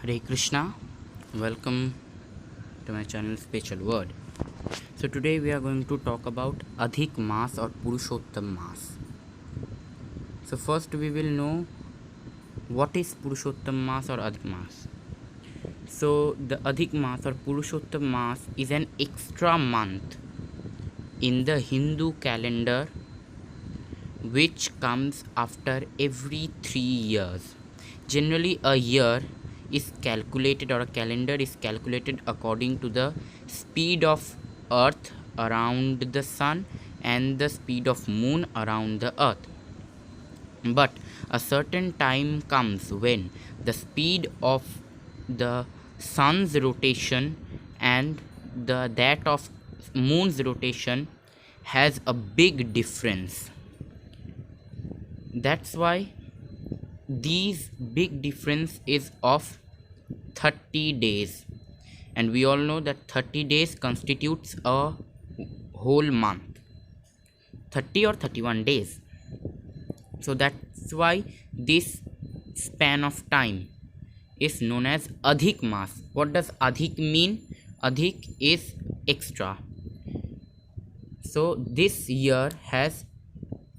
Hare Krishna, welcome to my channel Spiritual Word. So today we are going to talk about Adhik Maas or Purushottam Maas. So first we will know what is Purushottam Maas or Adhik Maas. So the Adhik Maas or Purushottam Maas is an extra month in the Hindu calendar which comes after every 3 years. Generally a year is calculated, or a calendar is calculated according to the speed of earth around the sun and the speed of moon around the earth. But a certain time comes when the speed of the sun's rotation and that of moon's rotation has a big difference. That's why these big difference is of 30 days, and we all know that 30 days constitutes a whole month, 30 or 31 days. So that's why this span of time is known as Adhik Maas. What does Adhik mean? Adhik is extra. So this year has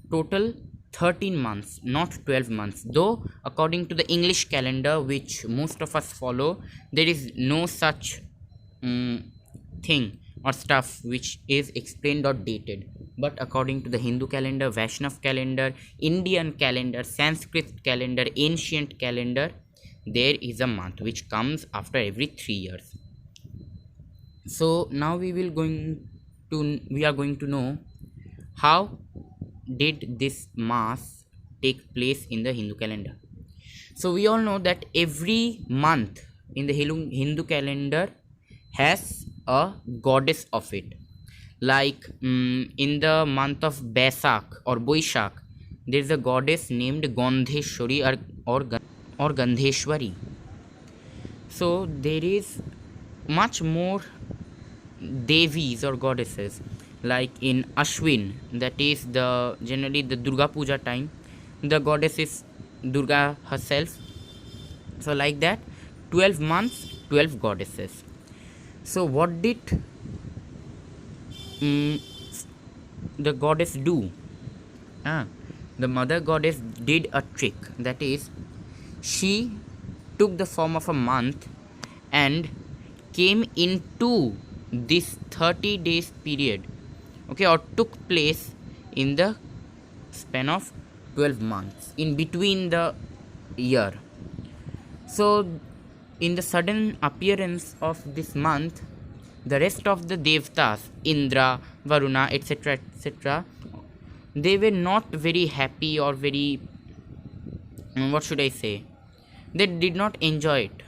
total 13 months, not 12 months. Though according to the English calendar, which most of us follow, there is no such thing or stuff which is explained or dated. But according to the Hindu calendar, Vaishnav calendar, Indian calendar, Sanskrit calendar, ancient calendar, there is a month which comes after every 3 years. So now we are going to know how did this mass take place in the Hindu calendar. So we all know that every month in the Hindu calendar has a goddess of it. Like in the month of Baisakh or Boishakh, there is a goddess named Gandheshwari or Gandheshwari. So there is much more devis or goddesses. Like in Ashwin, that is generally the Durga Puja time, the goddess is Durga herself. So like that, 12 months, 12 goddesses. So what did the goddess do? The mother goddess did a trick. That is, she took the form of a month and came into this 30 days period, okay, or took place in the span of 12 months in between the year. So in the sudden appearance of this month, the rest of the devtas, Indra, Varuna, etc., they were not very happy or very, what should I say, they did not enjoy it.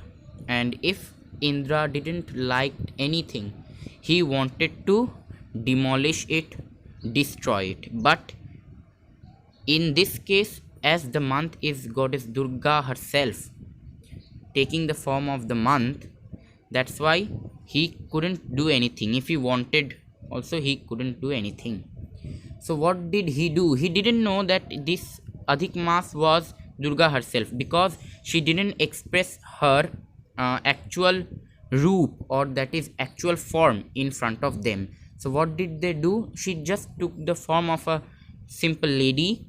And if Indra didn't like anything, he wanted to demolish it, destroy it. But in this case, as the month is goddess Durga herself taking the form of the month, that's why he couldn't do anything. If he wanted also, he couldn't do anything. So what did he do? He didn't know that this Adhik Maas was Durga herself, because she didn't express her actual roop, or that is actual form, in front of them. So what did they do? She just took the form of a simple lady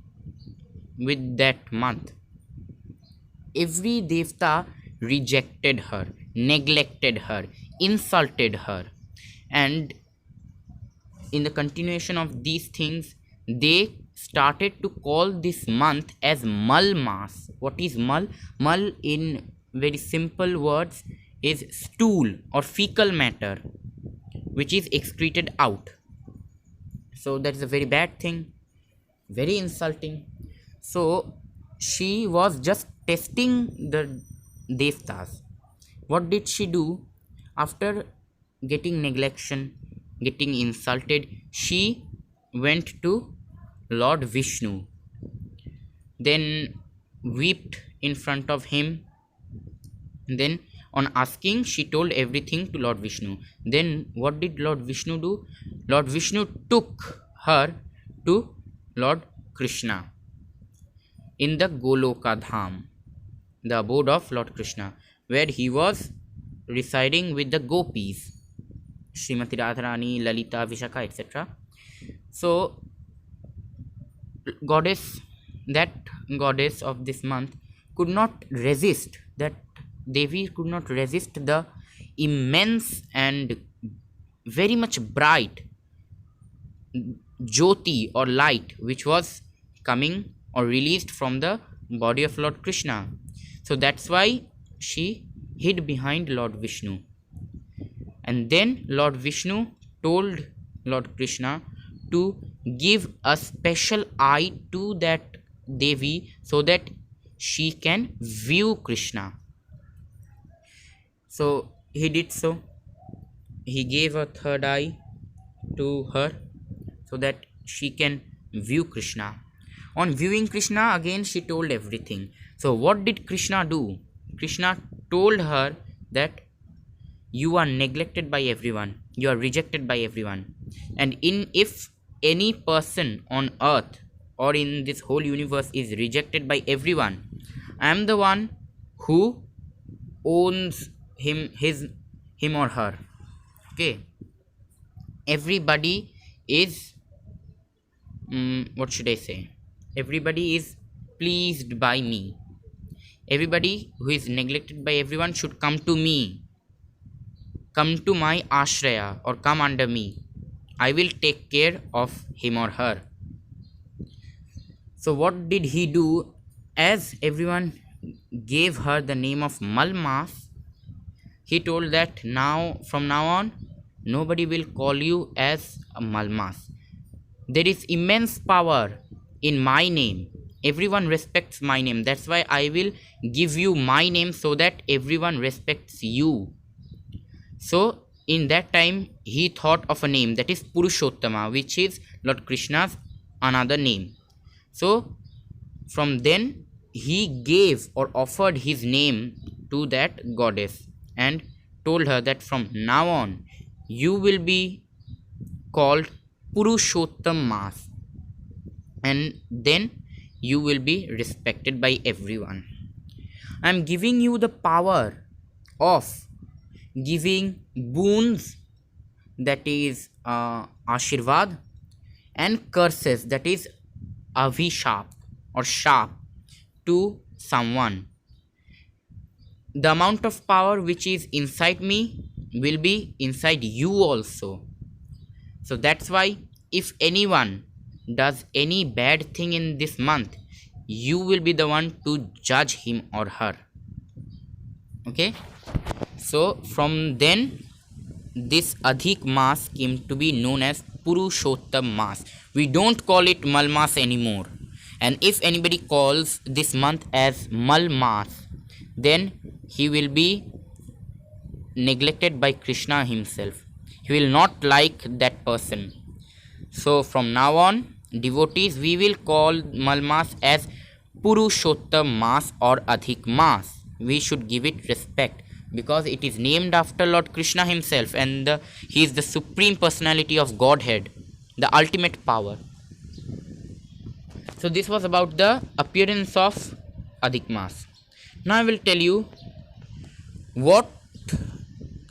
with that month. Every devta rejected her, neglected her, insulted her, and in the continuation of these things, they started to call this month as Mal Maas. What is Mal? Mal, in very simple words, is stool or fecal matter which is excreted out. So that is a very bad thing, very insulting. So she was just testing the devtas. What did she do? After getting neglection, getting insulted, she went to Lord Vishnu, then wept in front of him. Then on asking, she told everything to Lord Vishnu. Then what did Lord Vishnu do? Lord Vishnu took her to Lord Krishna in the Goloka Dham, the abode of Lord Krishna. where he was residing with the gopis, Srimati Radharani, Lalita, Vishakha, etc. So, goddess, that goddess of this month could not resist, that Devi could not resist the immense and very much bright Jyoti or light which was coming or released from the body of Lord Krishna. So that's why she hid behind Lord Vishnu. And then Lord Vishnu told Lord Krishna to give a special eye to that Devi so that she can view Krishna. So he did so. He gave a third eye to her so that she can view Krishna. On viewing Krishna, again she told everything. So what did Krishna do? Krishna told her that you are neglected by everyone, you are rejected by everyone, and if any person on earth or in this whole universe is rejected by everyone, I am the one who owns him or her. Okay, everybody is what should I say, everybody is pleased by me. Everybody who is neglected by everyone should come to me, come to my ashraya, or come under me. I will take care of him or her. So what did he do? As everyone gave her the name of Malmas, he told that from now on, nobody will call you as a Malmas. There is immense power in my name. Everyone respects my name. That's why I will give you my name so that everyone respects you. So in that time he thought of a name, that is Purushottama, which is Lord Krishna's another name. So from then he gave or offered his name to that goddess and told her that from now on you will be called Purushottam Mas, and then you will be respected by everyone. I am giving you the power of giving boons, that is Ashirvad, and curses, that is Avishap or Shap, to someone. The amount of power which is inside me will be inside you also. So that's why if anyone does any bad thing in this month, you will be the one to judge him or her. Okay, so from then this Adhik Mas came to be known as Purushottam Mas. We don't call it Malmas anymore. And if anybody calls this month as Malmas, then he will be neglected by Krishna himself. He will not like that person. So from now on, devotees, we will call Malmas as Purushottam Mas or Adhik Mas. We should give it respect because it is named after Lord Krishna himself, and he is the supreme personality of Godhead, the ultimate power. So this was about the appearance of Adhik Mas. Now I will tell you what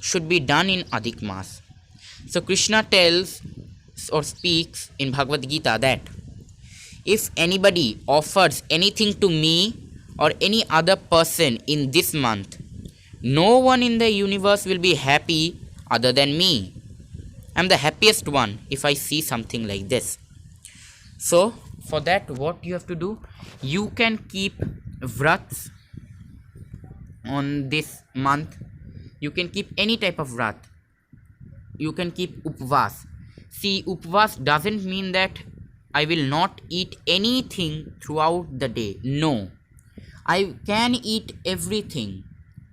should be done in Adhik Mas. So Krishna tells or speaks in Bhagavad Gita that if anybody offers anything to me or any other person in this month, no one in the universe will be happy other than me. I am the happiest one if I see something like this. So for that, what you have to do, you can keep vrats on this month. You can keep any type of vrat. You can keep upvas. See, upvas doesn't mean that I will not eat anything throughout the day. No, I can eat everything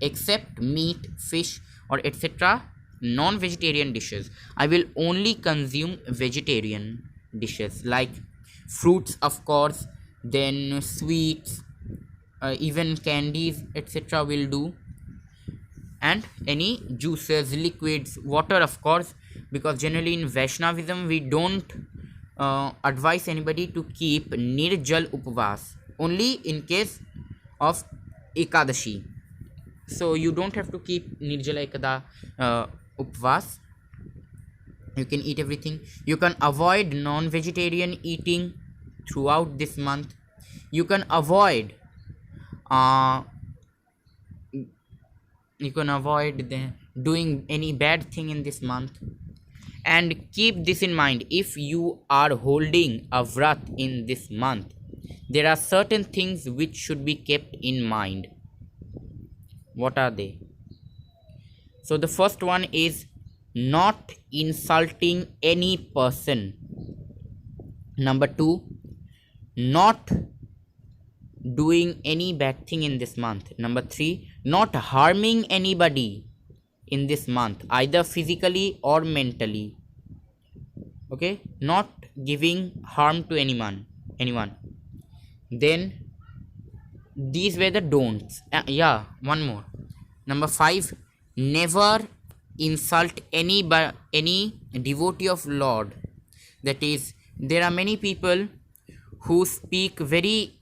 except meat, fish, or etc. non-vegetarian dishes. I will only consume vegetarian dishes like fruits, of course, then sweets, even candies, etc. will do, and any juices, liquids, water, of course, because generally in Vaishnavism we don't advise anybody to keep nirjal upvas, only in case of Ekadashi. So you don't have to keep Nirjala Ekada Upvas. You can eat everything. You can avoid non-vegetarian eating throughout this month. You can avoid uh, doing any bad thing in this month. And keep this in mind, if you are holding a vrat in this month, there are certain things which should be kept in mind. What are they? So the first one is not insulting any person. Number 2, not doing any bad thing in this month. Number 3, not harming anybody in this month, either physically or mentally. Okay, not giving harm to anyone. Then these were the don'ts. Yeah, one more. Number 5, never insult any devotee of Lord. That is, there are many people who speak very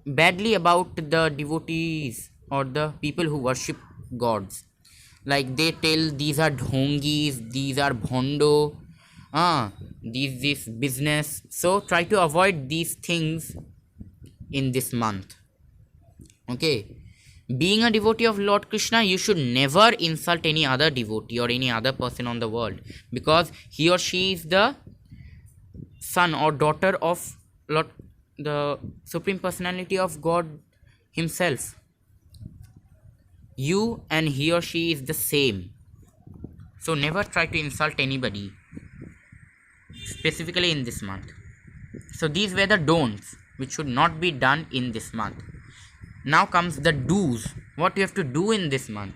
badly about the devotees or the people who worship gods. Like they tell these are dhongis, these are bhondo, this business. So try to avoid these things in this month. Okay, being a devotee of Lord Krishna, you should never insult any other devotee or any other person on the world, because he or she is the son or daughter of Lord, the Supreme Personality of God himself. You and he or she is the same. So never try to insult anybody, specifically in this month. So these were the don'ts which should not be done in this month. Now comes the do's. What you have to do in this month.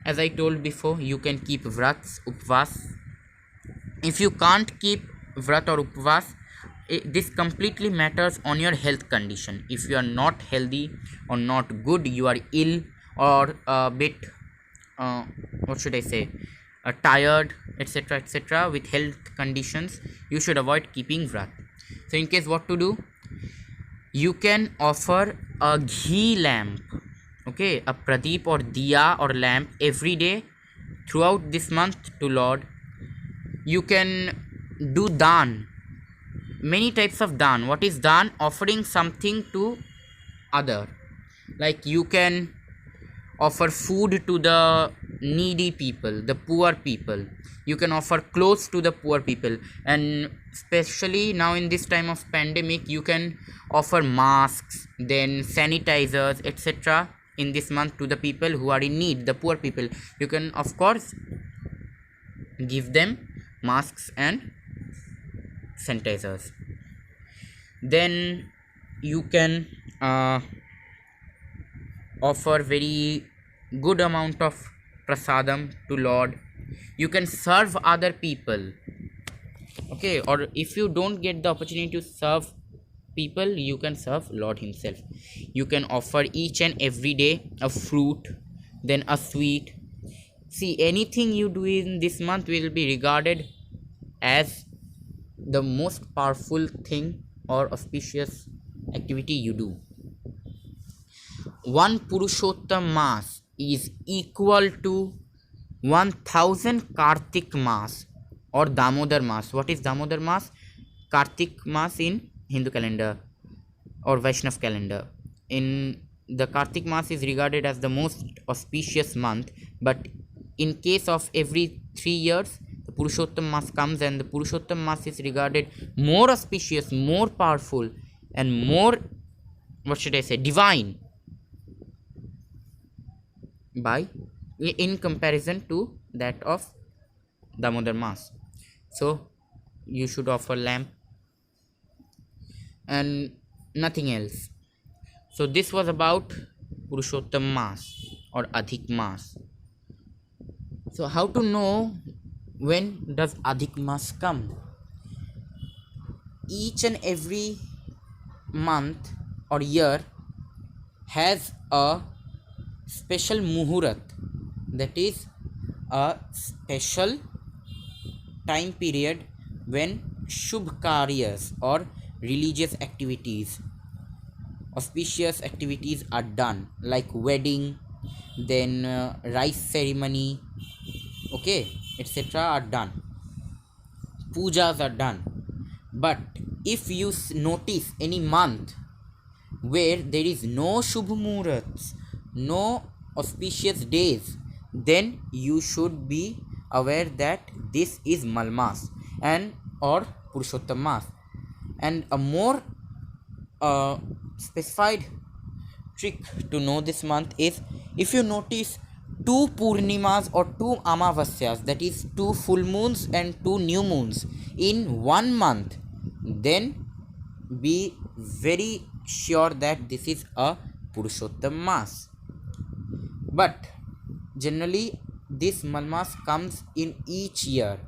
As I told before, you can keep vrats, upvas. If you can't keep vrat or upvas, this completely matters on your health condition. If you are not healthy or not good, you are ill or a bit tired, etc., with health conditions, you should avoid keeping vrat. So in case, what to do? You can offer a ghee lamp, okay, a pradeep or diya or lamp every day throughout this month to Lord. You can do dan, many types of dan. What is dan? Offering something to other. Like you can offer food to the needy people, the poor people. You can offer clothes to the poor people, and especially now in this time of pandemic, you can offer masks, then sanitizers, etc. in this month to the people who are in need, the poor people. You can of course give them masks and sanitizers. Then you can offer very good amount of prasadam to Lord. You can serve other people, okay, or if you don't get the opportunity to serve people, you can serve Lord himself. You can offer each and every day a fruit, then a sweet. See, anything you do in this month will be regarded as the most powerful thing or auspicious activity you do. One Purushottam Mass is equal to 1000 Kartik Mass or Damodar Mass. What is Damodar Mass? Kartik Mass in Hindu calendar or Vaishnav calendar. In the Kartik Mass is regarded as the most auspicious month, but in case of every 3 years, the Purushottam Mass comes, and the Purushottam Mass is regarded more auspicious, more powerful, and more, divine in comparison to that of Damodar Mass. So you should offer lamp and nothing else. So this was about Purushottam Mass or Adhik Mass. So how to know when does Adhik Mass come? Each and every month or year has a special muhurat, that is a special time period when shubh karyas or religious activities, auspicious activities are done, like wedding, then rice ceremony, okay, etc. are done. Pujas are done. But if you notice any month where there is no Shubh Muhurats, no auspicious days, then you should be aware that this is Malmas and or Purushottam Mas. And a more specified trick to know this month is, if you notice two Purnimas or two Amavasyas, that is two full moons and two new moons in one month, then be very sure that this is a Purushottam Mas. But generally this Malmas comes in each year.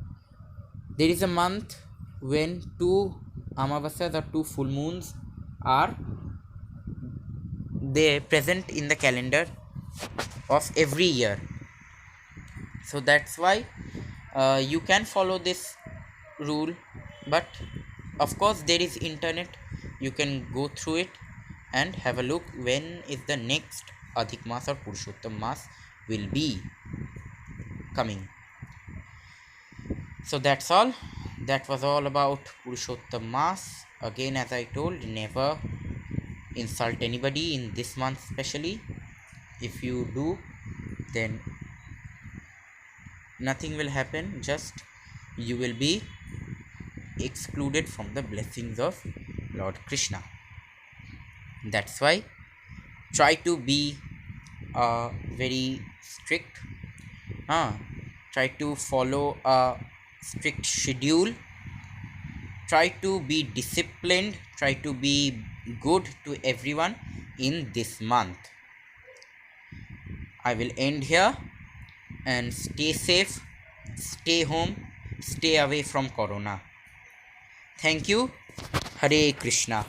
There is a month when two Amavasyas or two full moons are they present in the calendar of every year. So that's why you can follow this rule, but of course there is internet, you can go through it and have a look when is the next Adhik Mas or Purushottam Mas will be coming. So that's all. That was all about Purushottam Mas. Again, as I told, never insult anybody in this month, especially. If you do, then nothing will happen, just you will be excluded from the blessings of Lord Krishna. That's why try to be very strict, try to follow a strict schedule, try to be disciplined, try to be good to everyone in this month. I will end here, and stay safe, stay home, stay away from Corona. Thank you. Hare Krishna.